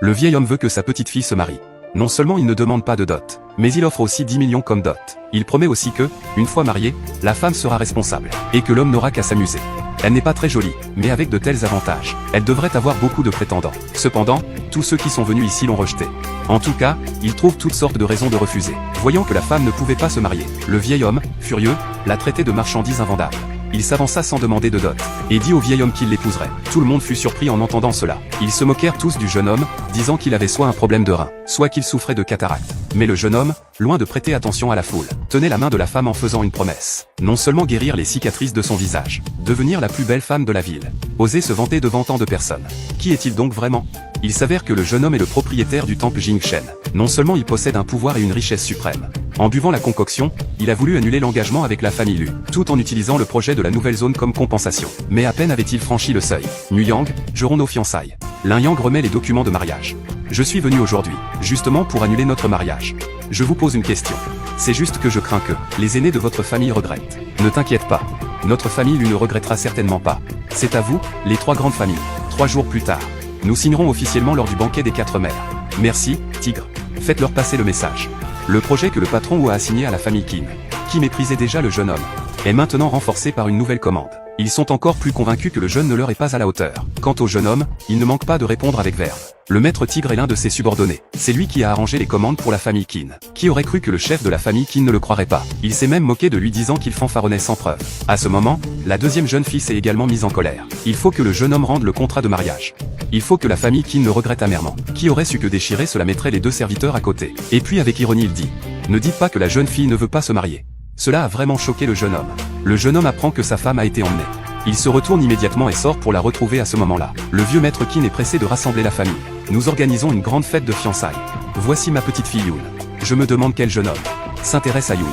Le vieil homme veut que sa petite fille se marie. Non seulement il ne demande pas de dot, mais il offre aussi 10 millions comme dot. Il promet aussi que, une fois mariée, la femme sera responsable, et que l'homme n'aura qu'à s'amuser. Elle n'est pas très jolie, mais avec de tels avantages, elle devrait avoir beaucoup de prétendants. Cependant, tous ceux qui sont venus ici l'ont rejetée. En tout cas, il trouve toutes sortes de raisons de refuser. Voyant que la femme ne pouvait pas se marier, le vieil homme, furieux, l'a traitée de marchandise invendable. Il s'avança sans demander de dot, et dit au vieil homme qu'il l'épouserait. Tout le monde fut surpris en entendant cela. Ils se moquèrent tous du jeune homme, disant qu'il avait soit un problème de rein, soit qu'il souffrait de cataracte. Mais le jeune homme, loin de prêter attention à la foule, tenait la main de la femme en faisant une promesse. Non seulement guérir les cicatrices de son visage, devenir la plus belle femme de la ville, oser se vanter devant tant de personnes. Qui est-il donc vraiment? Il s'avère que le jeune homme est le propriétaire du temple Jingshen. Non seulement il possède un pouvoir et une richesse suprême. En buvant la concoction, il a voulu annuler l'engagement avec la famille Liu, tout en utilisant le projet de la nouvelle zone comme compensation. Mais à peine avait-il franchi le seuil. Nu Yang, jurons nos fiançailles. Lin Yang remet les documents de mariage. Je suis venu aujourd'hui, justement pour annuler notre mariage. Je vous pose une question. C'est juste que je crains que les aînés de votre famille regrettent. Ne t'inquiète pas. Notre famille Liu ne regrettera certainement pas. C'est à vous, les 3 grandes familles. 3 jours plus tard, nous signerons officiellement lors du banquet des 4 mères. Merci, Tigre. Faites-leur passer le message. Le projet que le patron Wu a assigné à la famille Qin, qui méprisait déjà le jeune homme, est maintenant renforcé par une nouvelle commande. Ils sont encore plus convaincus que le jeune ne leur est pas à la hauteur. Quant au jeune homme, il ne manque pas de répondre avec verve. Le maître Tigre est l'un de ses subordonnés. C'est lui qui a arrangé les commandes pour la famille Qin. Qui aurait cru que le chef de la famille Qin ne le croirait pas? Il s'est même moqué de lui disant qu'il fanfaronnait sans preuve. À ce moment, la deuxième jeune fille s'est également mise en colère. Il faut que le jeune homme rende le contrat de mariage. Il faut que la famille Qin le regrette amèrement. Qui aurait su que déchirer cela mettrait les 2 serviteurs à côté? Et puis avec ironie il dit: ne dites pas que la jeune fille ne veut pas se marier. Cela a vraiment choqué le jeune homme. Le jeune homme apprend que sa femme a été emmenée. Il se retourne immédiatement et sort pour la retrouver à ce moment-là. Le vieux maître Qin est pressé de rassembler la famille. Nous organisons une grande fête de fiançailles. Voici ma petite fille Yoon. Je me demande quel jeune homme s'intéresse à Yoon.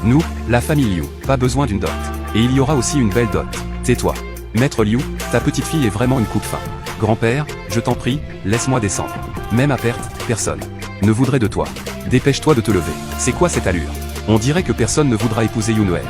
Nous, la famille Liu, pas besoin d'une dot. Et il y aura aussi une belle dot. Tais-toi. Maître Liu, ta petite fille est vraiment une coupe fin. Grand-père, je t'en prie, laisse-moi descendre. Même à perte, personne ne voudrait de toi. Dépêche-toi de te lever. C'est quoi cette allure? On dirait que personne ne voudra épouser Yoonwer.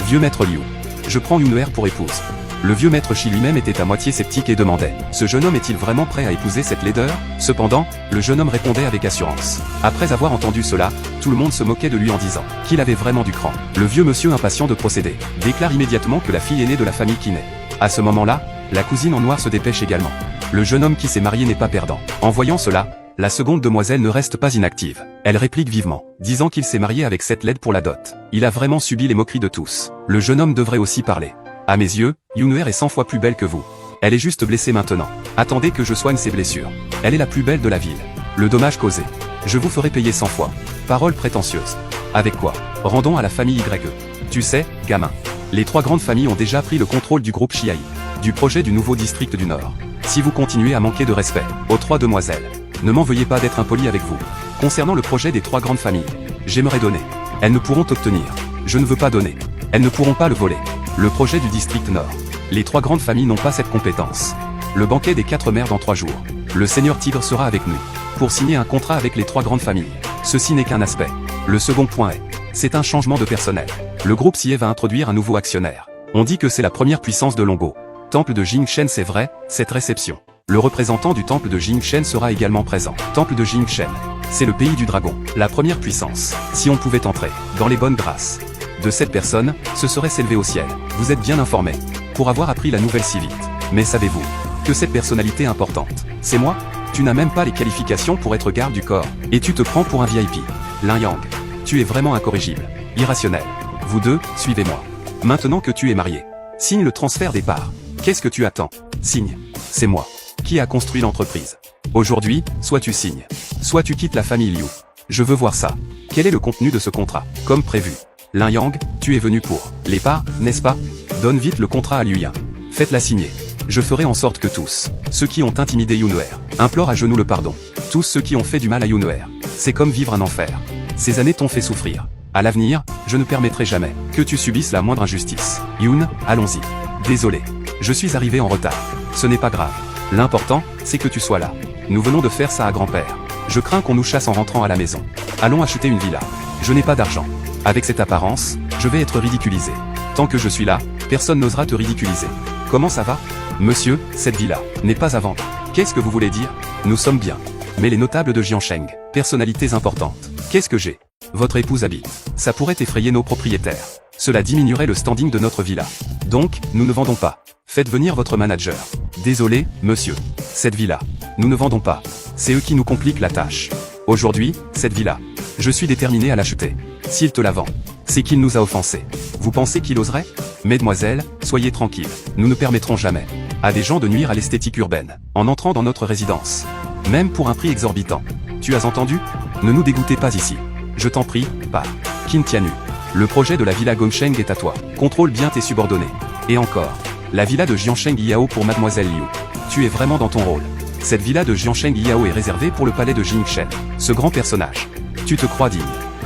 Vieux maître Liu. Je prends Yoonwer pour épouse. Le vieux maître Shi lui-même était à moitié sceptique et demandait: ce jeune homme est-il vraiment prêt à épouser cette laideur? Cependant, le jeune homme répondait avec assurance. Après avoir entendu cela, tout le monde se moquait de lui en disant qu'il avait vraiment du cran. Le vieux monsieur impatient de procéder, déclare immédiatement que la fille aînée de la famille Qin est. À ce moment-là, la cousine en noir se dépêche également. Le jeune homme qui s'est marié n'est pas perdant. En voyant cela, la seconde demoiselle ne reste pas inactive. Elle réplique vivement, disant qu'il s'est marié avec cette laide pour la dot. Il a vraiment subi les moqueries de tous. Le jeune homme devrait aussi parler. À mes yeux, Yoonwer est 100 fois plus belle que vous. Elle est juste blessée maintenant. Attendez que je soigne ses blessures. Elle est la plus belle de la ville. Le dommage causé, je vous ferai payer 100 fois. Parole prétentieuse. Avec quoi? Rendons à la famille YE. Tu sais, gamin. Les 3 grandes familles ont déjà pris le contrôle du groupe Chiaï, du projet du nouveau district du Nord. Si vous continuez à manquer de respect aux 3 demoiselles, ne m'en veuillez pas d'être impoli avec vous. Concernant le projet des 3 grandes familles, j'aimerais donner. Elles ne pourront obtenir. Je ne veux pas donner. Elles ne pourront pas le voler. Le projet du district Nord. Les 3 grandes familles n'ont pas cette compétence. Le banquet des 4 mères dans 3 jours. Le seigneur Tigre sera avec nous pour signer un contrat avec les 3 grandes familles. Ceci n'est qu'un aspect. Le second point est, c'est un changement de personnel. Le groupe Xie va introduire un nouveau actionnaire. On dit que c'est la première puissance de Longo. Temple de Jingshen, c'est vrai, cette réception. Le représentant du temple de Jingshen sera également présent. Temple de Jingshen, c'est le pays du dragon, la première puissance. Si on pouvait entrer dans les bonnes grâces de cette personne, ce serait s'élever au ciel. Vous êtes bien informé pour avoir appris la nouvelle si vite. Mais savez-vous que cette personnalité importante, c'est moi? Tu n'as même pas les qualifications pour être garde du corps. Et tu te prends pour un VIP. Lin Yang, tu es vraiment incorrigible, irrationnel. Vous deux, suivez-moi. Maintenant que tu es marié, signe le transfert des parts. Qu'est-ce que tu attends? Signe. C'est moi qui a construit l'entreprise. Aujourd'hui, soit tu signes, soit tu quittes la famille Liu. Je veux voir ça. Quel est le contenu de ce contrat? Comme prévu. Lin Yang, tu es venu pour les parts, n'est-ce pas? Donne vite le contrat à Liu Yan. Faites-la signer. Je ferai en sorte que tous ceux qui ont intimidé Yoonwer implorent à genoux le pardon. Tous ceux qui ont fait du mal à Yoonwer. C'est comme vivre un enfer. Ces années t'ont fait souffrir. À l'avenir, je ne permettrai jamais que tu subisses la moindre injustice. Yoon, allons-y. Désolé. Je suis arrivé en retard. Ce n'est pas grave. L'important, c'est que tu sois là. Nous venons de faire ça à grand-père. Je crains qu'on nous chasse en rentrant à la maison. Allons acheter une villa. Je n'ai pas d'argent. Avec cette apparence, je vais être ridiculisé. Tant que je suis là, personne n'osera te ridiculiser. Comment ça va? Monsieur, cette villa n'est pas à vendre. Qu'est-ce que vous voulez dire? Nous sommes bien. mais les notables de Jiansheng, personnalités importantes. Qu'est-ce que j'ai? Votre épouse habite. Ça pourrait effrayer nos propriétaires. Cela diminuerait le standing de notre villa. Donc, nous ne vendons pas. Faites venir votre manager. Désolé, monsieur. Cette villa. Nous ne vendons pas. C'est eux qui nous compliquent la tâche. Aujourd'hui, cette villa. Je suis déterminé à l'acheter. S'il te la vend, c'est qu'il nous a offensés. Vous pensez qu'il oserait? Mesdemoiselles, soyez tranquilles. Nous ne permettrons jamais à des gens de nuire à l'esthétique urbaine, en entrant dans notre résidence. Même pour un prix exorbitant. Tu as entendu? Ne nous dégoûtez pas ici. Je t'en prie, pas. Qin Tianyu. Le projet de la villa Gongsheng est à toi. Contrôle bien tes subordonnés. Et encore. La villa de Jiansheng Yao pour Mademoiselle Liu. Tu es vraiment dans ton rôle. Cette villa de Jiansheng Yao est réservée pour le palais de Jingshen. Ce grand personnage. Tu te crois digne.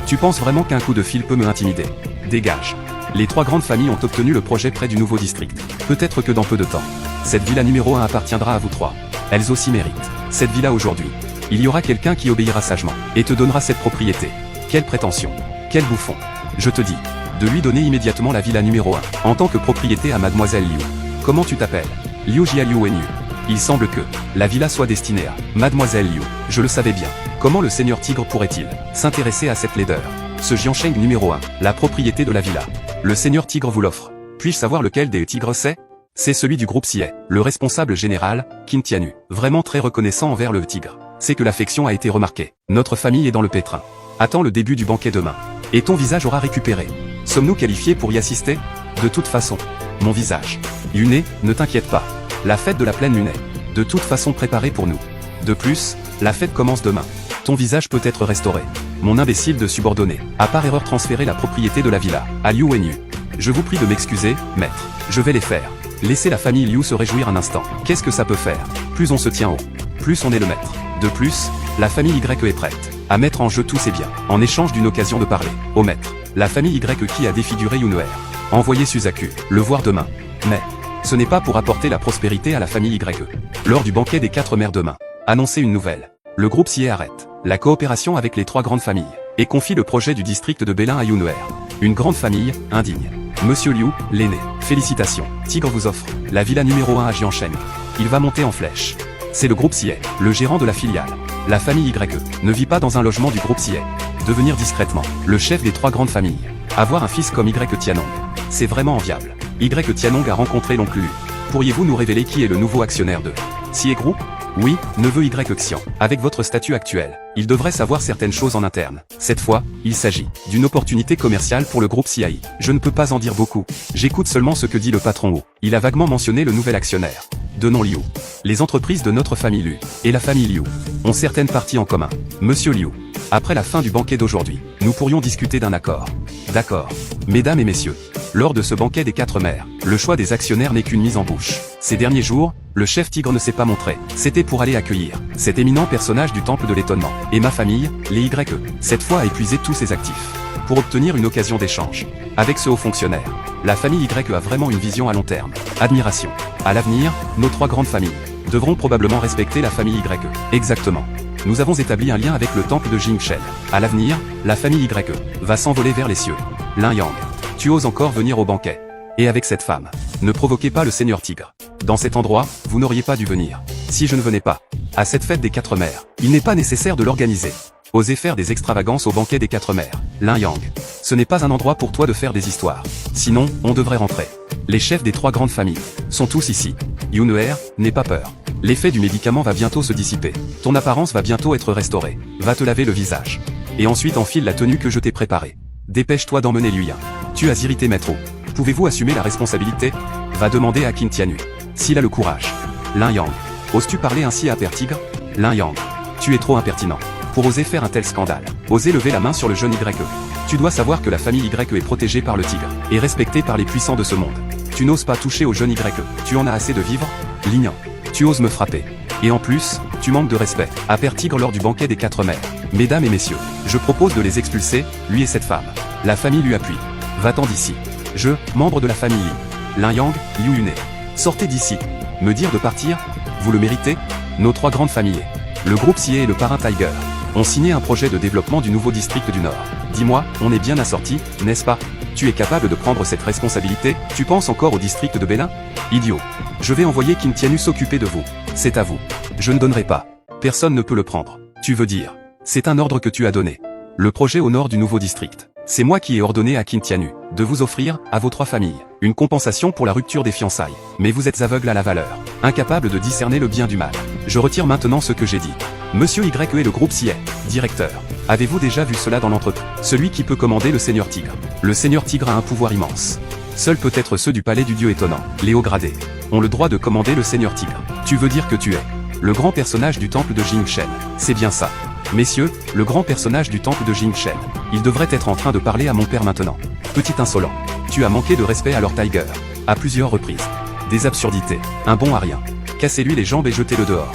Tu penses vraiment qu'un coup de fil peut me intimider? Dégage. Les trois grandes familles ont obtenu le projet près du nouveau district. Peut-être que dans peu de temps. Cette villa numéro 1 appartiendra à vous trois. Elles aussi méritent cette villa aujourd'hui. Il y aura quelqu'un qui obéira sagement et te donnera cette propriété. Quelle prétention. Quel bouffon. Je te dis de lui donner immédiatement la villa numéro 1 en tant que propriété à Mademoiselle Liu. Comment tu t'appelles? Liu Jia Liu Wenyu. Il semble que la villa soit destinée à Mademoiselle Liu. Je le savais bien. Comment le seigneur Tigre pourrait-il s'intéresser à cette laideur? Ce Jiansheng numéro 1, la propriété de la villa. Le seigneur Tigre vous l'offre. Puis-je savoir lequel des tigres c'est? C'est celui du groupe Siet, le responsable général, Qin Tianyu. Vraiment très reconnaissant envers le tigre. C'est que l'affection a été remarquée. Notre famille est dans le pétrin. Attends le début du banquet demain. Et ton visage aura récupéré. Sommes-nous qualifiés pour y assister? De toute façon. Mon visage. Yunai, ne t'inquiète pas. La fête de la pleine lune est de toute façon préparée pour nous. De plus, la fête commence demain. Ton visage peut être restauré. Mon imbécile de subordonné a par erreur transféré la propriété de la villa à Liu Wenyu. Je vous prie de m'excuser, maître. Je vais les faire. Laissez la famille Liu se réjouir un instant. Qu'est-ce que ça peut faire? Plus on se tient haut, plus on est le maître. De plus, la famille Y est prête à mettre en jeu tous ses biens, en échange d'une occasion de parler au maître. La famille Y qui a défiguré Yunuer. Envoyez Suzaku, le voir demain. Mais, ce n'est pas pour apporter la prospérité à la famille Y. Lors du banquet des 4 mères demain, annoncez une nouvelle. Le groupe Siet arrête la coopération avec les 3 grandes familles, et confie le projet du district de Bélin à Yunuer. Une grande famille, indigne. Monsieur Liu, l'aîné, félicitations. Tigre vous offre la villa numéro 1 à Jiansheng. Il va monter en flèche. C'est le groupe Siet, le gérant de la filiale. La famille Y ne vit pas dans un logement du groupe Siet. Devenir discrètement le chef des 3 grandes familles. Avoir un fils comme Y Tianong. C'est vraiment enviable. Y Tianong a rencontré l'oncle Lu. Pourriez-vous nous révéler qui est le nouveau actionnaire de Siet Group? Oui, neveu Y Xian. Avec votre statut actuel, il devrait savoir certaines choses en interne. Cette fois, il s'agit d'une opportunité commerciale pour le groupe CIAI. Je ne peux pas en dire beaucoup. J'écoute seulement ce que dit le patron Wu. Il a vaguement mentionné le nouvel actionnaire. De nom Liu. Les entreprises de notre famille Liu et la famille Liu ont certaines parties en commun. Monsieur Liu, après la fin du banquet d'aujourd'hui, nous pourrions discuter d'un accord. D'accord. Mesdames et messieurs, lors de ce banquet des 4 mères, le choix des actionnaires n'est qu'une mise en bouche. Ces derniers jours, le chef Tigre ne s'est pas montré. C'était pour aller accueillir cet éminent personnage du temple de l'étonnement. Et ma famille, les YE, cette fois a épuisé tous ses actifs pour obtenir une occasion d'échange avec ce haut fonctionnaire. La famille Y a vraiment une vision à long terme. Admiration. À l'avenir, nos 3 grandes familles devront probablement respecter la famille Y. Exactement. Nous avons établi un lien avec le temple de Jingshen. À l'avenir, la famille Y va s'envoler vers les cieux. Lin Yang, tu oses encore venir au banquet. Et avec cette femme, ne provoquez pas le seigneur Tigre. Dans cet endroit, vous n'auriez pas dû venir. Si je ne venais pas à cette fête des 4 mères, il n'est pas nécessaire de l'organiser. Osez faire des extravagances au banquet des 4 mères. Lin Yang, ce n'est pas un endroit pour toi de faire des histoires. Sinon, on devrait rentrer. Les chefs des 3 grandes familles sont tous ici. Yunuer, n'aie pas peur. L'effet du médicament va bientôt se dissiper. Ton apparence va bientôt être restaurée. Va te laver le visage. Et ensuite enfile la tenue que je t'ai préparée. Dépêche-toi d'emmener Luyan. Tu as irrité Maître. Pouvez-vous assumer la responsabilité? Va demander à Qin Tianyu s'il a le courage. Lin Yang, oses-tu parler ainsi à Père Tigre? Lin Yang, tu es trop impertinent pour oser faire un tel scandale. Oser lever la main sur le jeune YE. Tu dois savoir que la famille Y est protégée par le tigre et respectée par les puissants de ce monde. Tu n'oses pas toucher au jeune YE. Tu en as assez de vivre? Lignan, tu oses me frapper. Et en plus, tu manques de respect à Père Tigre lors du banquet des 4 mères. Mesdames et messieurs, je propose de les expulser, lui et cette femme. La famille lui appuie. Va-t'en d'ici. Je, membre de la famille Li. Lin Yang, Liu Yunai. Sortez d'ici. Me dire de partir? Vous le méritez? Nos 3 grandes familles, le groupe Siet et le parrain Tiger, ont signé un projet de développement du nouveau district du Nord. Dis-moi, on est bien assorti, n'est-ce pas? Tu es capable de prendre cette responsabilité? Tu penses encore au district de Bélin? Idiot. Je vais envoyer Qin Tianyu s'occuper de vous. C'est à vous. Je ne donnerai pas. Personne ne peut le prendre. Tu veux dire, c'est un ordre que tu as donné. Le projet au nord du nouveau district. C'est moi qui ai ordonné à Kintianu de vous offrir, à vos 3 familles, une compensation pour la rupture des fiançailles. Mais vous êtes aveugle à la valeur, incapable de discerner le bien du mal. Je retire maintenant ce que j'ai dit. Monsieur YE et le groupe CIE, directeur. Avez-vous déjà vu cela dans l'entreprise? Celui qui peut commander le Seigneur Tigre. Le Seigneur Tigre a un pouvoir immense. Seuls peut-être ceux du palais du dieu étonnant, les hauts gradés, ont le droit de commander le Seigneur Tigre. Tu veux dire que tu es le grand personnage du temple de Jingshen. C'est bien ça. Messieurs, le grand personnage du temple de Jingshen. Il devrait être en train de parler à mon père maintenant. Petit insolent. Tu as manqué de respect à Lord Tiger. À plusieurs reprises. Des absurdités. Un bon à rien. Cassez-lui les jambes et jetez-le dehors.